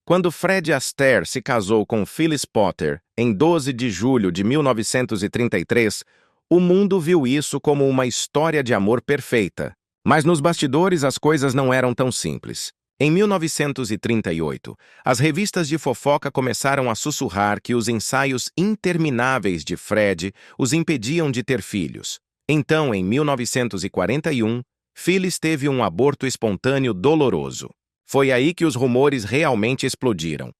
Quando Fred Astaire se casou com Phyllis Potter, em 12 de julho de 1933, o mundo viu isso como uma história de amor perfeita. Mas nos bastidores as coisas não eram tão simples. Em 1938, as revistas de fofoca começaram a sussurrar que os ensaios intermináveis de Fred os impediam de ter filhos. Então, em 1941, Phyllis teve um aborto espontâneo doloroso. Foi aí que os rumores realmente explodiram.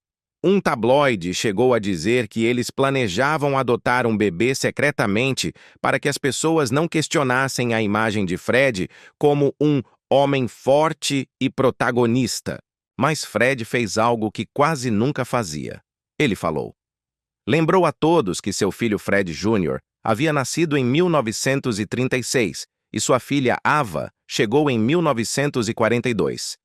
Um tabloide chegou a dizer que eles planejavam adotar um bebê secretamente para que as pessoas não questionassem a imagem de Fred como um homem forte e protagonista. Mas Fred fez algo que quase nunca fazia. Ele falou. Lembrou a todos que seu filho Fred Jr. havia nascido em 1936 e sua filha Ava chegou em 1942.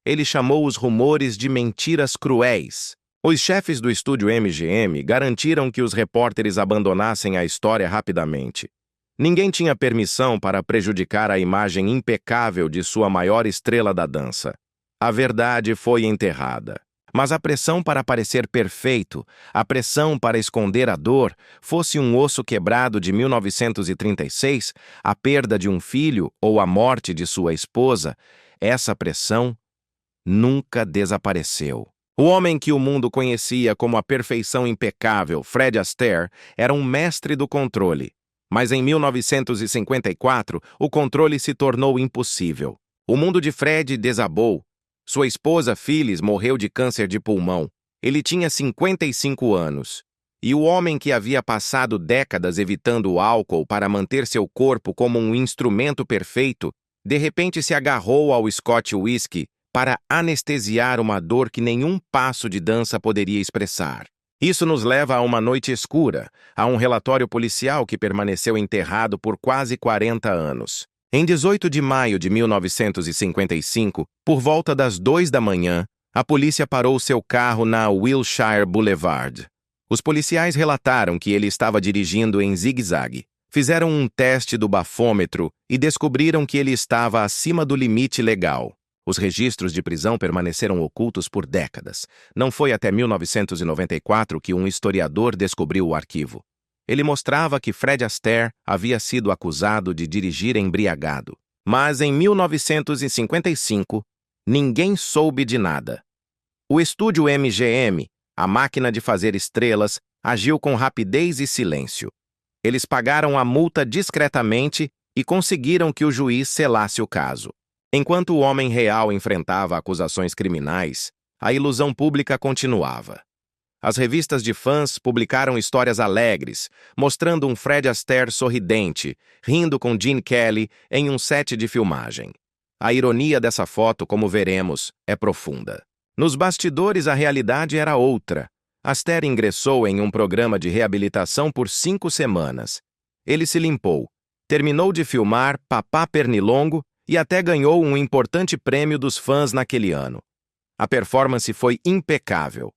Ele chamou os rumores de mentiras cruéis. Os chefes do estúdio MGM garantiram que os repórteres abandonassem a história rapidamente. Ninguém tinha permissão para prejudicar a imagem impecável de sua maior estrela da dança. A verdade foi enterrada. Mas a pressão para parecer perfeito, a pressão para esconder a dor, fosse um osso quebrado de 1936, a perda de um filho ou a morte de sua esposa, essa pressão nunca desapareceu. O homem que o mundo conhecia como a perfeição impecável, Fred Astaire, era um mestre do controle. Mas em 1954, o controle se tornou impossível. O mundo de Fred desabou. Sua esposa Phyllis morreu de câncer de pulmão. Ele tinha 55 anos. E o homem que havia passado décadas evitando o álcool para manter seu corpo como um instrumento perfeito, de repente se agarrou ao Scotch Whisky para anestesiar uma dor que nenhum passo de dança poderia expressar. Isso nos leva a uma noite escura, a um relatório policial que permaneceu enterrado por quase 40 anos. Em 18 de maio de 1955, por volta das 2 da manhã, a polícia parou seu carro na Wilshire Boulevard. Os policiais relataram que ele estava dirigindo em zigue-zague. Fizeram um teste do bafômetro e descobriram que ele estava acima do limite legal. Os registros de prisão permaneceram ocultos por décadas. Não foi até 1994 que um historiador descobriu o arquivo. Ele mostrava que Fred Astaire havia sido acusado de dirigir embriagado. Mas em 1955, ninguém soube de nada. O estúdio MGM, a máquina de fazer estrelas, agiu com rapidez e silêncio. Eles pagaram a multa discretamente e conseguiram que o juiz selasse o caso. Enquanto o homem real enfrentava acusações criminais, a ilusão pública continuava. As revistas de fãs publicaram histórias alegres, mostrando um Fred Astaire sorridente, rindo com Gene Kelly em um set de filmagem. A ironia dessa foto, como veremos, é profunda. Nos bastidores, a realidade era outra. Astaire ingressou em um programa de reabilitação por 5 semanas. Ele se limpou, terminou de filmar Papá Pernilongo e até ganhou um importante prêmio dos fãs naquele ano. A performance foi impecável,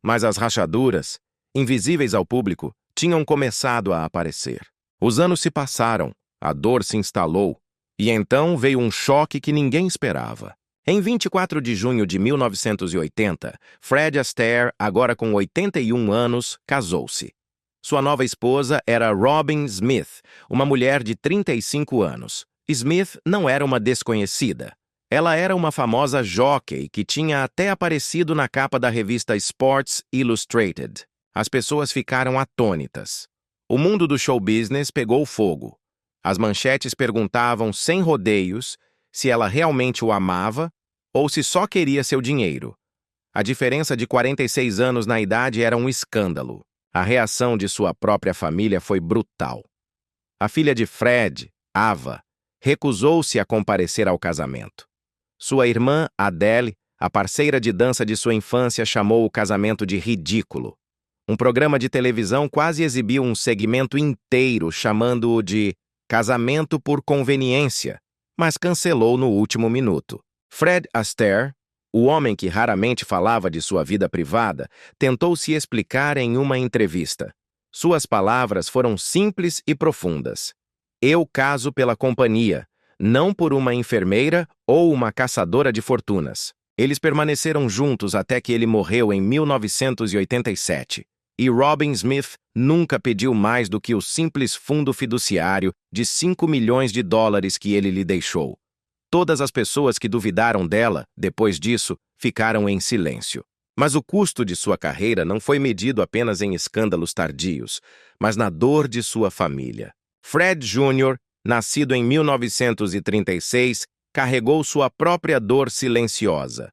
mas as rachaduras, invisíveis ao público, tinham começado a aparecer. Os anos se passaram, a dor se instalou, e então veio um choque que ninguém esperava. Em 24 de junho de 1980, Fred Astaire, agora com 81 anos, casou-se. Sua nova esposa era Robin Smith, uma mulher de 35 anos. Smith não era uma desconhecida. Ela era uma famosa jockey que tinha até aparecido na capa da revista Sports Illustrated. As pessoas ficaram atônitas. O mundo do show business pegou fogo. As manchetes perguntavam sem rodeios se ela realmente o amava ou se só queria seu dinheiro. A diferença de 46 anos na idade era um escândalo. A reação de sua própria família foi brutal. A filha de Fred, Ava, recusou-se a comparecer ao casamento. Sua irmã, Adele, a parceira de dança de sua infância, chamou o casamento de ridículo. Um programa de televisão quase exibiu um segmento inteiro chamando-o de casamento por conveniência, mas cancelou no último minuto. Fred Astaire, o homem que raramente falava de sua vida privada, tentou se explicar em uma entrevista. Suas palavras foram simples e profundas. Eu caso pela companhia, não por uma enfermeira ou uma caçadora de fortunas. Eles permaneceram juntos até que ele morreu em 1987. E Robin Smith nunca pediu mais do que o simples fundo fiduciário de $5 milhões que ele lhe deixou. Todas as pessoas que duvidaram dela, depois disso, ficaram em silêncio. Mas o custo de sua carreira não foi medido apenas em escândalos tardios, mas na dor de sua família. Fred Jr., nascido em 1936, carregou sua própria dor silenciosa.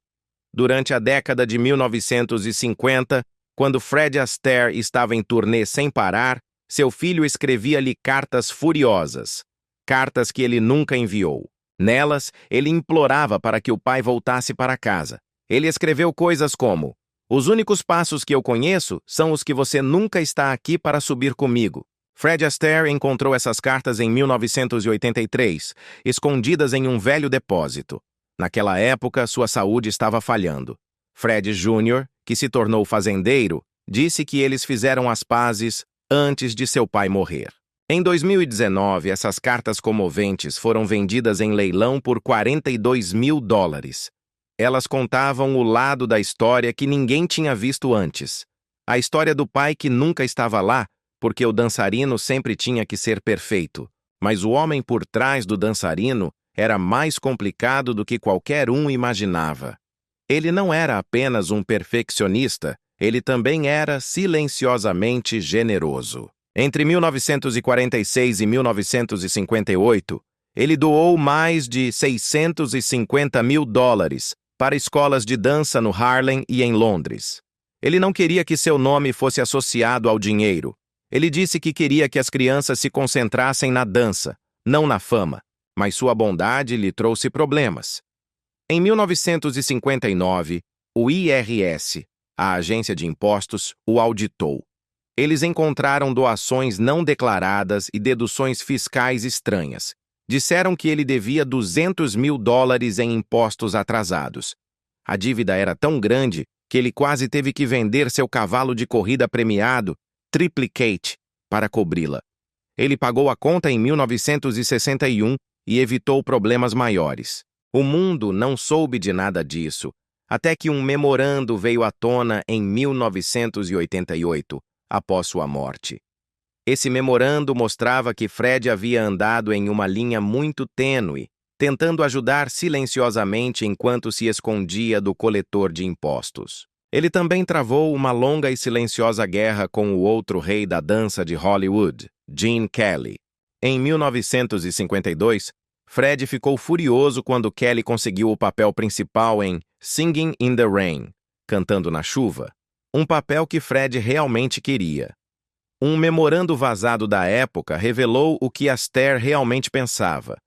Durante a década de 1950, quando Fred Astaire estava em turnê sem parar, seu filho escrevia-lhe cartas furiosas, cartas que ele nunca enviou. Nelas, ele implorava para que o pai voltasse para casa. Ele escreveu coisas como: "Os únicos passos que eu conheço são os que você nunca está aqui para subir comigo." Fred Astaire encontrou essas cartas em 1983, escondidas em um velho depósito. Naquela época, sua saúde estava falhando. Fred Jr., que se tornou fazendeiro, disse que eles fizeram as pazes antes de seu pai morrer. Em 2019, essas cartas comoventes foram vendidas em leilão por $42 mil. Elas contavam o lado da história que ninguém tinha visto antes. A história do pai que nunca estava lá, porque o dançarino sempre tinha que ser perfeito. Mas o homem por trás do dançarino era mais complicado do que qualquer um imaginava. Ele não era apenas um perfeccionista, ele também era silenciosamente generoso. Entre 1946 e 1958, ele doou mais de $650 mil para escolas de dança no Harlem e em Londres. Ele não queria que seu nome fosse associado ao dinheiro. Ele disse que queria que as crianças se concentrassem na dança, não na fama, mas sua bondade lhe trouxe problemas. Em 1959, o IRS, a agência de impostos, o auditou. Eles encontraram doações não declaradas e deduções fiscais estranhas. Disseram que ele devia $200 mil em impostos atrasados. A dívida era tão grande que ele quase teve que vender seu cavalo de corrida premiado, Triplicate, para cobri-la. Ele pagou a conta em 1961 e evitou problemas maiores. O mundo não soube de nada disso, até que um memorando veio à tona em 1988, após sua morte. Esse memorando mostrava que Fred havia andado em uma linha muito tênue, tentando ajudar silenciosamente enquanto se escondia do coletor de impostos. Ele também travou uma longa e silenciosa guerra com o outro rei da dança de Hollywood, Gene Kelly. Em 1952, Fred ficou furioso quando Kelly conseguiu o papel principal em Singing in the Rain, Cantando na Chuva, um papel que Fred realmente queria. Um memorando vazado da época revelou o que Astaire realmente pensava.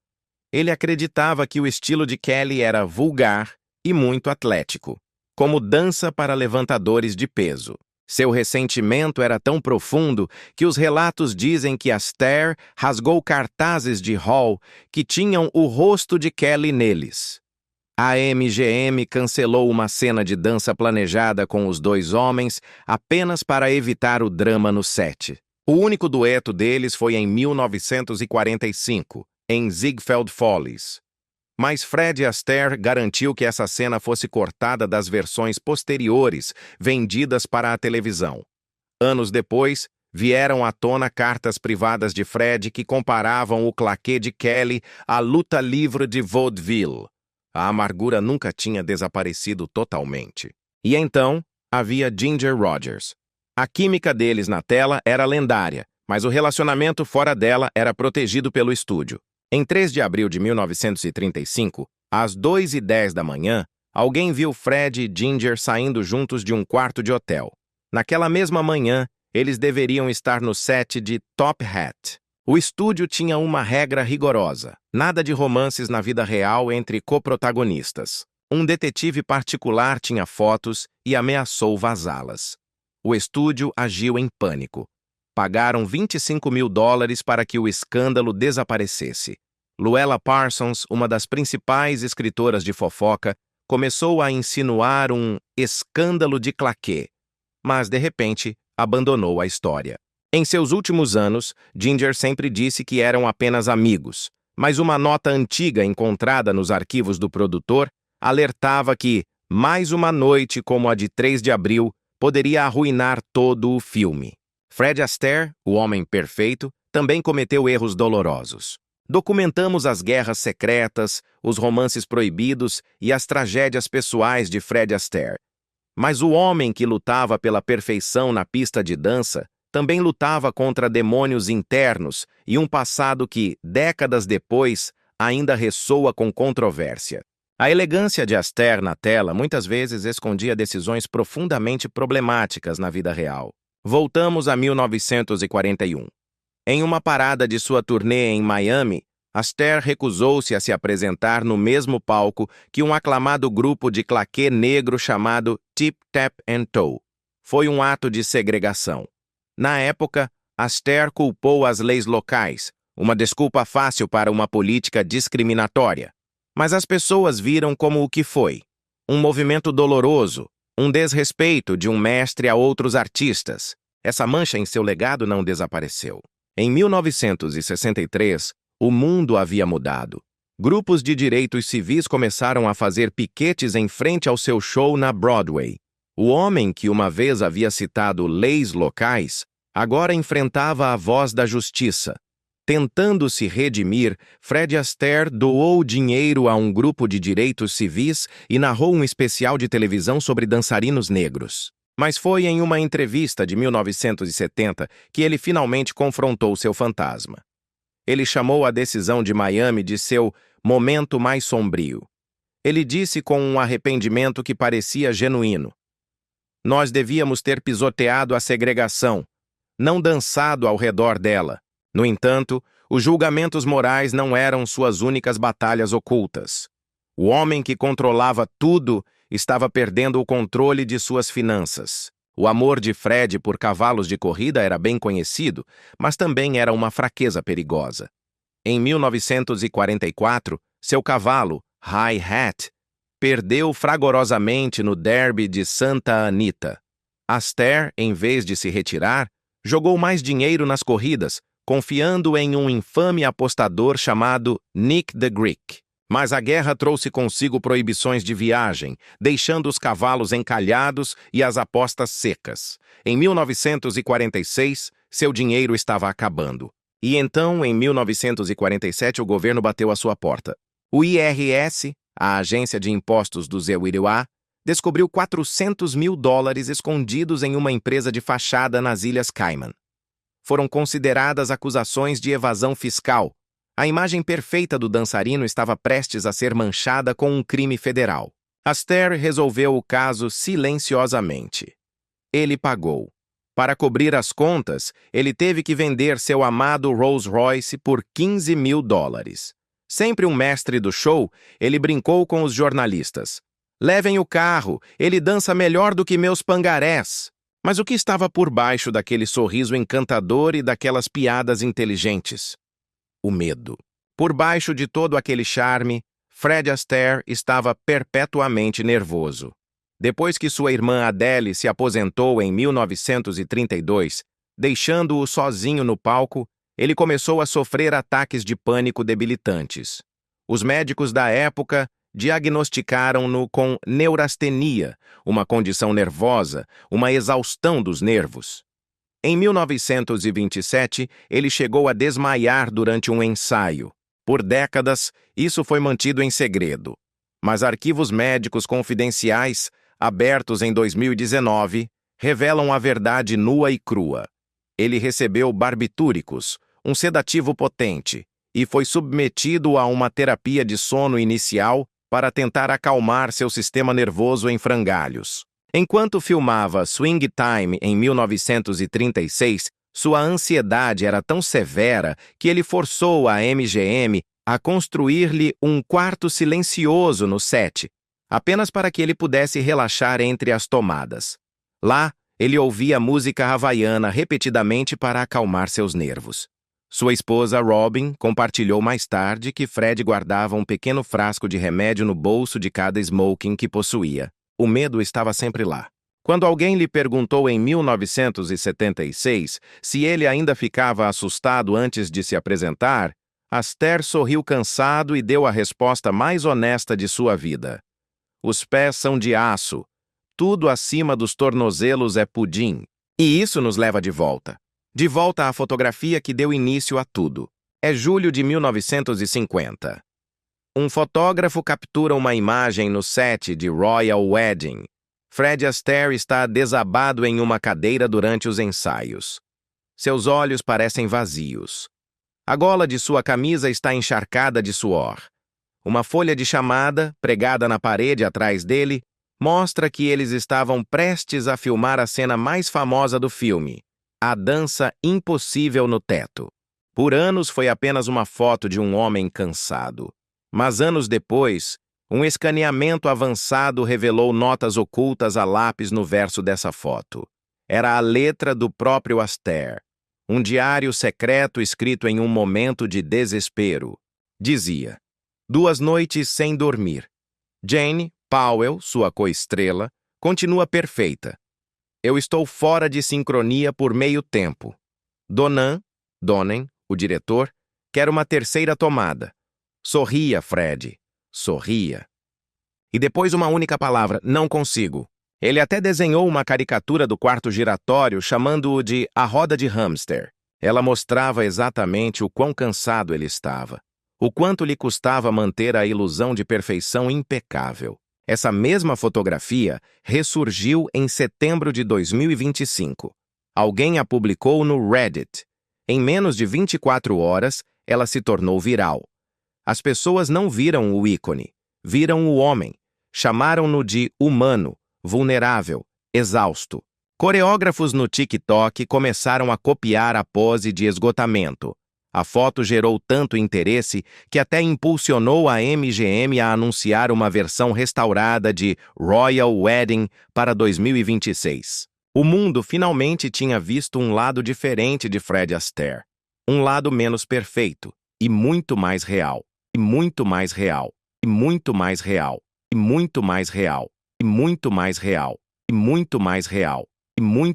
Ele acreditava que o estilo de Kelly era vulgar e muito atlético, como dança para levantadores de peso. Seu ressentimento era tão profundo que os relatos dizem que Astaire rasgou cartazes de hall que tinham o rosto de Kelly neles. A MGM cancelou uma cena de dança planejada com os dois homens apenas para evitar o drama no set. O único dueto deles foi em 1945, em Ziegfeld Follies. Mas Fred Astaire garantiu que essa cena fosse cortada das versões posteriores vendidas para a televisão. Anos depois, vieram à tona cartas privadas de Fred que comparavam o claqué de Kelly à luta livre de vaudeville. A amargura nunca tinha desaparecido totalmente. E então, havia Ginger Rogers. A química deles na tela era lendária, mas o relacionamento fora dela era protegido pelo estúdio. Em 3 de abril de 1935, às 2h10 da manhã, alguém viu Fred e Ginger saindo juntos de um quarto de hotel. Naquela mesma manhã, eles deveriam estar no set de Top Hat. O estúdio tinha uma regra rigorosa: nada de romances na vida real entre coprotagonistas. Um detetive particular tinha fotos e ameaçou vazá-las. O estúdio agiu em pânico. Pagaram $25 mil para que o escândalo desaparecesse. Luella Parsons, uma das principais escritoras de fofoca, começou a insinuar um escândalo de claqué, mas, de repente, abandonou a história. Em seus últimos anos, Ginger sempre disse que eram apenas amigos, mas uma nota antiga encontrada nos arquivos do produtor alertava que mais uma noite como a de 3 de abril poderia arruinar todo o filme. Fred Astaire, o homem perfeito, também cometeu erros dolorosos. Documentamos as guerras secretas, os romances proibidos e as tragédias pessoais de Fred Astaire. Mas o homem que lutava pela perfeição na pista de dança também lutava contra demônios internos e um passado que, décadas depois, ainda ressoa com controvérsia. A elegância de Astaire na tela muitas vezes escondia decisões profundamente problemáticas na vida real. Voltamos a 1941. Em uma parada de sua turnê em Miami, Astaire recusou-se a se apresentar no mesmo palco que um aclamado grupo de claqué negro chamado Tip Tap and Toe. Foi um ato de segregação. Na época, Astaire culpou as leis locais, uma desculpa fácil para uma política discriminatória. Mas as pessoas viram como o que foi: um movimento doloroso, um desrespeito de um mestre a outros artistas. Essa mancha em seu legado não desapareceu. Em 1963, o mundo havia mudado. Grupos de direitos civis começaram a fazer piquetes em frente ao seu show na Broadway. O homem que uma vez havia citado leis locais, agora enfrentava a voz da justiça. Tentando se redimir, Fred Astaire doou dinheiro a um grupo de direitos civis e narrou um especial de televisão sobre dançarinos negros. Mas foi em uma entrevista de 1970 que ele finalmente confrontou seu fantasma. Ele chamou a decisão de Miami de seu momento mais sombrio. Ele disse com um arrependimento que parecia genuíno: "Nós devíamos ter pisoteado a segregação, não dançado ao redor dela." No entanto, os julgamentos morais não eram suas únicas batalhas ocultas. O homem que controlava tudo estava perdendo o controle de suas finanças. O amor de Fred por cavalos de corrida era bem conhecido, mas também era uma fraqueza perigosa. Em 1944, seu cavalo, High Hat, perdeu fragorosamente no Derby de Santa Anita. Astaire, em vez de se retirar, jogou mais dinheiro nas corridas, confiando em um infame apostador chamado Nick the Greek. Mas a guerra trouxe consigo proibições de viagem, deixando os cavalos encalhados e as apostas secas. Em 1946, seu dinheiro estava acabando. E então, em 1947, o governo bateu à sua porta. O IRS, a Agência de Impostos do Zeuirioá, descobriu $400 mil escondidos em uma empresa de fachada nas Ilhas Cayman. Foram consideradas acusações de evasão fiscal. A imagem perfeita do dançarino estava prestes a ser manchada com um crime federal. Astaire resolveu o caso silenciosamente. Ele pagou. Para cobrir as contas, ele teve que vender seu amado Rolls-Royce por $15 mil. Sempre um mestre do show, ele brincou com os jornalistas. "Levem o carro, ele dança melhor do que meus pangarés." Mas o que estava por baixo daquele sorriso encantador e daquelas piadas inteligentes? O medo. Por baixo de todo aquele charme, Fred Astaire estava perpetuamente nervoso. Depois que sua irmã Adele se aposentou em 1932, deixando-o sozinho no palco, ele começou a sofrer ataques de pânico debilitantes. Os médicos da época diagnosticaram-no com neurastenia, uma condição nervosa, uma exaustão dos nervos. Em 1927, ele chegou a desmaiar durante um ensaio. Por décadas, isso foi mantido em segredo. Mas arquivos médicos confidenciais, abertos em 2019, revelam a verdade nua e crua. Ele recebeu barbitúricos, um sedativo potente, e foi submetido a uma terapia de sono inicial para tentar acalmar seu sistema nervoso em frangalhos. Enquanto filmava Swing Time em 1936, sua ansiedade era tão severa que ele forçou a MGM a construir-lhe um quarto silencioso no set, apenas para que ele pudesse relaxar entre as tomadas. Lá, ele ouvia música havaiana repetidamente para acalmar seus nervos. Sua esposa, Robin, compartilhou mais tarde que Fred guardava um pequeno frasco de remédio no bolso de cada smoking que possuía. O medo estava sempre lá. Quando alguém lhe perguntou em 1976 se ele ainda ficava assustado antes de se apresentar, Astaire sorriu cansado e deu a resposta mais honesta de sua vida. "Os pés são de aço. Tudo acima dos tornozelos é pudim." E isso nos leva de volta. De volta à fotografia que deu início a tudo. É julho de 1950. Um fotógrafo captura uma imagem no set de Royal Wedding. Fred Astaire está desabado em uma cadeira durante os ensaios. Seus olhos parecem vazios. A gola de sua camisa está encharcada de suor. Uma folha de chamada, pregada na parede atrás dele, mostra que eles estavam prestes a filmar a cena mais famosa do filme, a dança impossível no teto. Por anos foi apenas uma foto de um homem cansado. Mas anos depois, um escaneamento avançado revelou notas ocultas a lápis no verso dessa foto. Era a letra do próprio Astaire, um diário secreto escrito em um momento de desespero. Dizia: 2 noites sem dormir. Jane Powell, sua coestrela, continua perfeita. Eu estou fora de sincronia por meio tempo. Donen, o diretor, quer uma terceira tomada. Sorria, Fred. Sorria. E depois uma única palavra: não consigo. Ele até desenhou uma caricatura do quarto giratório chamando-o de A Roda de Hamster. Ela mostrava exatamente o quão cansado ele estava, o quanto lhe custava manter a ilusão de perfeição impecável. Essa mesma fotografia ressurgiu em setembro de 2025. Alguém a publicou no Reddit. Em menos de 24 horas, ela se tornou viral. As pessoas não viram o ícone, viram o homem. Chamaram-no de humano, vulnerável, exausto. Coreógrafos no TikTok começaram a copiar a pose de esgotamento. A foto gerou tanto interesse que até impulsionou a MGM a anunciar uma versão restaurada de Royal Wedding para 2026. O mundo finalmente tinha visto um lado diferente de Fred Astaire. Um lado menos perfeito, e muito mais real, e muito mais real, e muito mais real, e muito mais real, e muito mais real, e muito mais real, e muito